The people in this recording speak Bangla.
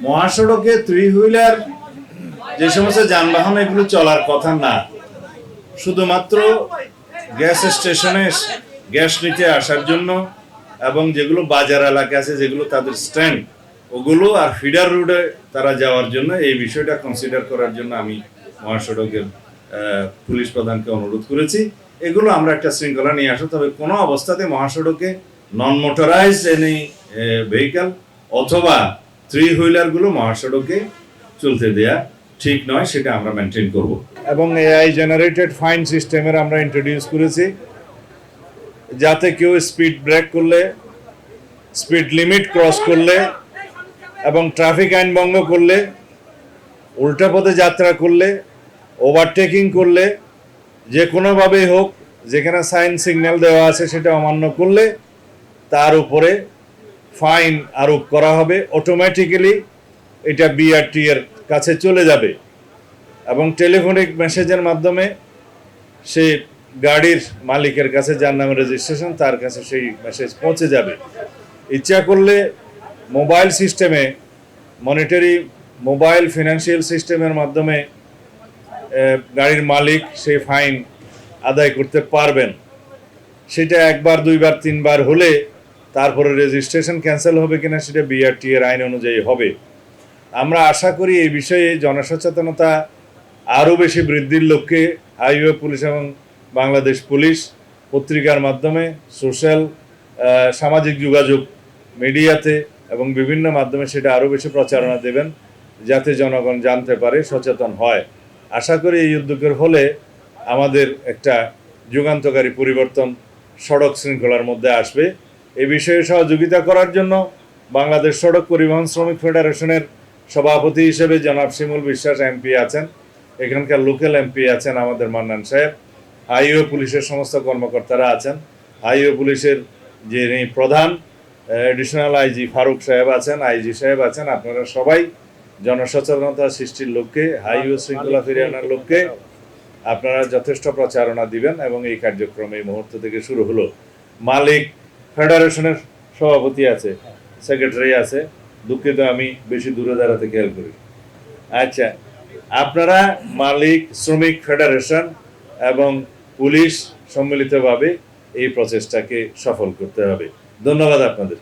মহাসড়কে থ্রি হুইলার যে সমস্ত যানবাহন এগুলো চলার কথা না, শুধুমাত্র গ্যাস স্টেশনে গ্যাস নিতে আসার জন্য এবং যেগুলো বাজার এলাকা আছে যেগুলো তাদের স্ট্যান্ড ওগুলো আর ফিডার রোডে তারা যাওয়ার জন্য এই বিষয়টা কনসিডার করার জন্য আমি মহাসড়কের পুলিশ প্রধানকে অনুরোধ করেছি। এগুলো আমরা একটা শৃঙ্খলা নিয়ে আসো, তবে কোনো অবস্থাতে মহাসড়কে নন মোটরাইজড এনি ভেহিক্যাল অথবা থ্রি হুইলারগুলো মহাসড়কে চলতে দেয়া ঠিক নয়, সেটা আমরা মেনটেন করব। এবং এআই জেনারেটেড ফাইন সিস্টেমের আমরা ইন্ট্রোডিউস করেছি, যাতে কেউ স্পিড ব্রেক করলে, স্পিড লিমিট ক্রস করলে এবং ট্রাফিক আইন ভঙ্গ করলে, উল্টা পথে যাত্রা করলে, ওভারটেকিং করলে, যে কোনোভাবেই হোক যেখানে সাইন সিগন্যাল দেওয়া আছে সেটা অমান্য করলে তার উপরে ফাইন আরোপ করা হবে। অটোমেটিক্যালি এটা বিআরটি এর কাছে চলে যাবে এবং টেলিফোনিক মেসেজের মাধ্যমে সে গাড়ির মালিকের কাছে, যার নামে রেজিস্ট্রেশন, তার কাছে সেই মেসেজ পৌঁছে যাবে। ইচ্ছা করলে মোবাইল সিস্টেমে, মনিটারি মোবাইল ফিনান্সিয়াল সিস্টেমের মাধ্যমে গাড়ির মালিক সেই ফাইন আদায় করতে পারবেন। সেটা একবার, দুইবার, তিনবার হলে তারপরে রেজিস্ট্রেশন ক্যান্সেল হবে কিনা সেটা বিআরটি এর আইন অনুযায়ী হবে। আমরা আশা করি এই বিষয়ে জনসচেতনতা আরও বেশি বৃদ্ধির লক্ষ্যে হাইওয়ে পুলিশ এবং বাংলাদেশ পুলিশ পত্রিকার মাধ্যমে, সোশ্যাল সামাজিক যোগাযোগ মিডিয়াতে এবং বিভিন্ন মাধ্যমে সেটা আরও বেশি প্রচারণা দেবেন, যাতে জনগণ জানতে পারে, সচেতন হয়। আশা করি এই উদ্যোগের ফলে আমাদের একটা যুগান্তকারী পরিবর্তন সড়ক শৃঙ্খলার মধ্যে আসবে। এ বিষয়ে সহযোগিতা করার জন্য বাংলাদেশ সড়ক পরিবহন শ্রমিক ফেডারেশনের সভাপতি হিসেবে জনাব শিমুল বিশ্বাস এমপি আছেন, এখানকার লোকাল এমপি আছেন আমাদের মান্নান সাহেব, হাইওয়ে পুলিশের সমস্ত কর্মকর্তারা আছেন, হাইওয়ে পুলিশের যিনি প্রধান এডিশনাল আইজি ফারুক সাহেব আছেন, আইজি সাহেব আছেন। আপনারা সবাই জনসচেতনতা সৃষ্টির লক্ষ্যে, হাইওয়ে শৃঙ্খলা ফিরিয়ে আনার লক্ষ্যে আপনারা যথেষ্ট প্রচারণা দিবেন এবং এই কার্যক্রম এই মুহূর্ত থেকে শুরু হলো। মালিক ফেডারেশনের সভাপতি আছে, সেক্রেটারি আছে, দুঃখিত আমি বেশি দূরে দাঁড়াতে খেয়াল করি। আচ্ছা, আপনারা মালিক, শ্রমিক ফেডারেশন এবং পুলিশ সম্মিলিতভাবে এই প্রচেষ্টাকে সফল করতে হবে। ধন্যবাদ আপনাদের।